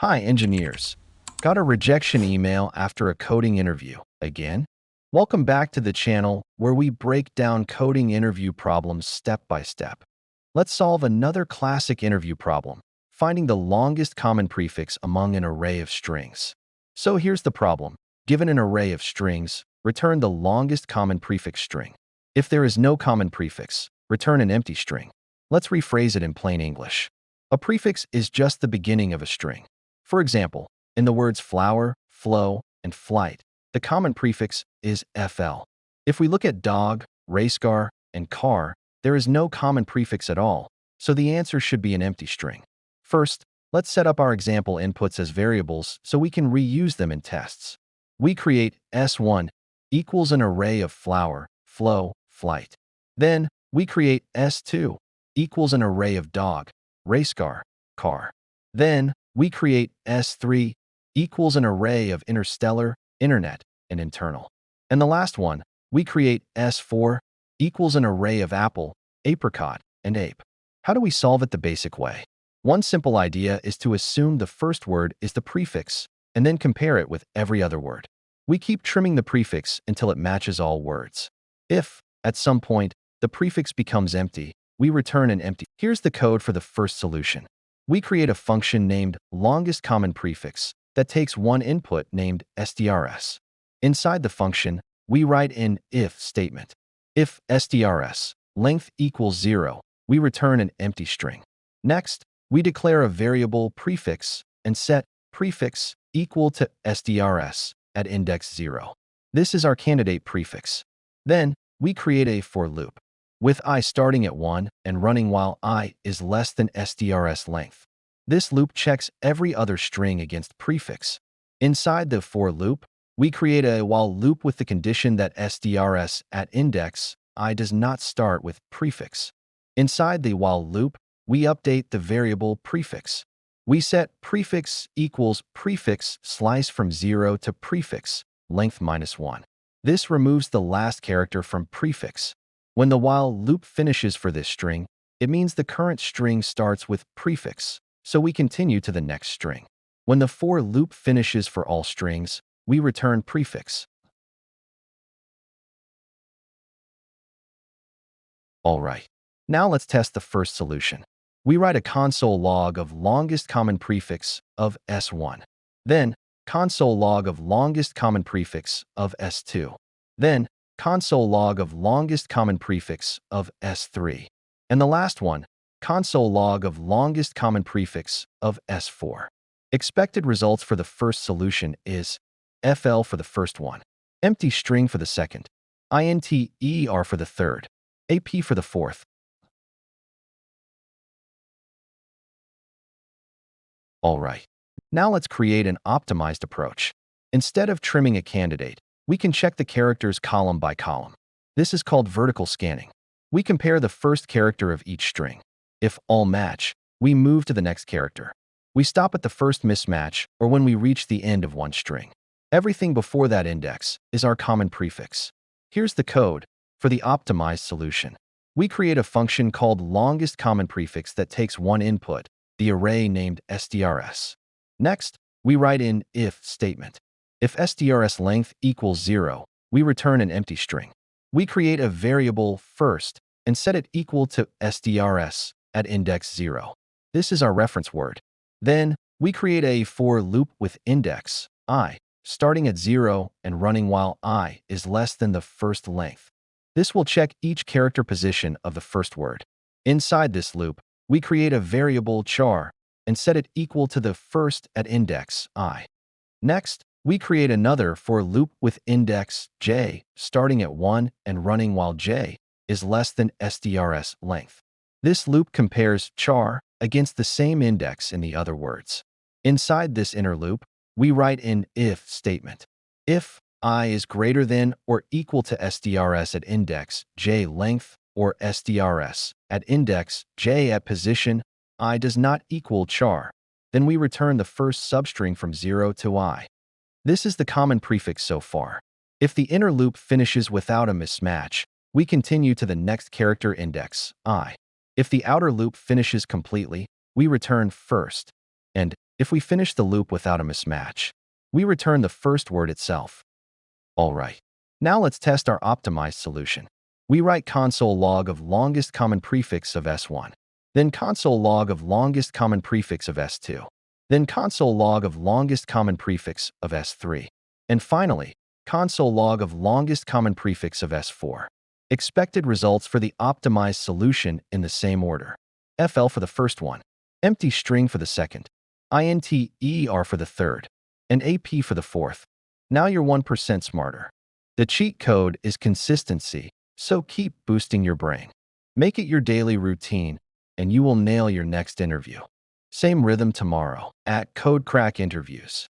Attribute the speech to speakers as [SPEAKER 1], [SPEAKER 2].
[SPEAKER 1] Hi, engineers. Got a rejection email after a coding interview. Again? Welcome back to the channel where we break down coding interview problems step by step. Let's solve another classic interview problem, finding the longest common prefix among an array of strings. So here's the problem. Given an array of strings, return the longest common prefix string. If there is no common prefix, return an empty string. Let's rephrase it in plain English. A prefix is just the beginning of a string. For example, in the words flower, flow, and flight, the common prefix is FL. If we look at dog, race car, and car, there is no common prefix at all, so the answer should be an empty string. First, let's set up our example inputs as variables so we can reuse them in tests. We create S1 equals an array of flower, flow, flight. Then, we create S2 equals an array of dog, race car, car. Then, we create S3 equals an array of interstellar, internet, and internal. And the last one, we create S4 equals an array of apple, apricot, and ape. How do we solve it the basic way? One simple idea is to assume the first word is the prefix, and then compare it with every other word. We keep trimming the prefix until it matches all words. If, at some point, the prefix becomes empty, we return an empty. Here's the code for the first solution. We create a function named Longest Common Prefix that takes one input named SDRS. Inside the function, we write an if statement. If SDRS length equals 0, we return an empty string. Next, we declare a variable prefix and set prefix equal to SDRS at index 0. This is our candidate prefix. Then, we create a for loop, with I starting at 1 and running while I is less than SDRS length. This loop checks every other string against prefix. Inside the for loop, we create a while loop with the condition that SDRS at index I does not start with prefix. Inside the while loop, we update the variable prefix. We set prefix equals prefix slice from 0 to prefix length -1. This removes the last character from prefix. When the while loop finishes for this string, it means the current string starts with prefix, so we continue to the next string. When the for loop finishes for all strings, we return prefix. All right, now let's test the first solution. We write a console log of longest common prefix of S1. Then, console log of longest common prefix of S2. Then, console log of longest common prefix of S3. And the last one, console log of longest common prefix of S4. Expected results for the first solution is FL for the first one, empty string for the second, INTER for the third, AP for the fourth. All right, now let's create an optimized approach. Instead of trimming a candidate, we can check the characters column by column. This is called vertical scanning. We compare the first character of each string. If all match, we move to the next character. We stop at the first mismatch or when we reach the end of one string. Everything before that index is our common prefix. Here's the code for the optimized solution. We create a function called Longest Common Prefix that takes one input, the array named SDRS. Next, we write an if statement. If SDRS length equals 0, we return an empty string. We create a variable first and set it equal to SDRS at index 0. This is our reference word. Then, we create a for loop with index I, starting at 0 and running while I is less than the first length. This will check each character position of the first word. Inside this loop, we create a variable char and set it equal to the first at index I. Next, we create another for loop with index j, starting at 1 and running while j is less than SDRS length. This loop compares char against the same index in the other words. Inside this inner loop, we write an if statement. If I is greater than or equal to SDRS at index j length or SDRS at index j at position I does not equal char, then we return the first substring from 0 to I. This is the common prefix so far. If the inner loop finishes without a mismatch, we continue to the next character index, I. If the outer loop finishes completely, we return first. And If we finish the loop without a mismatch, we return the first word itself. All right. Now let's test our optimized solution. We write console log of longest common prefix of S1, then console log of longest common prefix of S2, then console log of longest common prefix of S3, and finally, console log of longest common prefix of S4. Expected results for the optimized solution in the same order. FL for the first one, empty string for the second, INTER for the third, and AP for the fourth. Now you're 1% smarter. The cheat code is consistency, so keep boosting your brain. Make it your daily routine, and you will nail your next interview. Same rhythm tomorrow at Code Crack Interviews.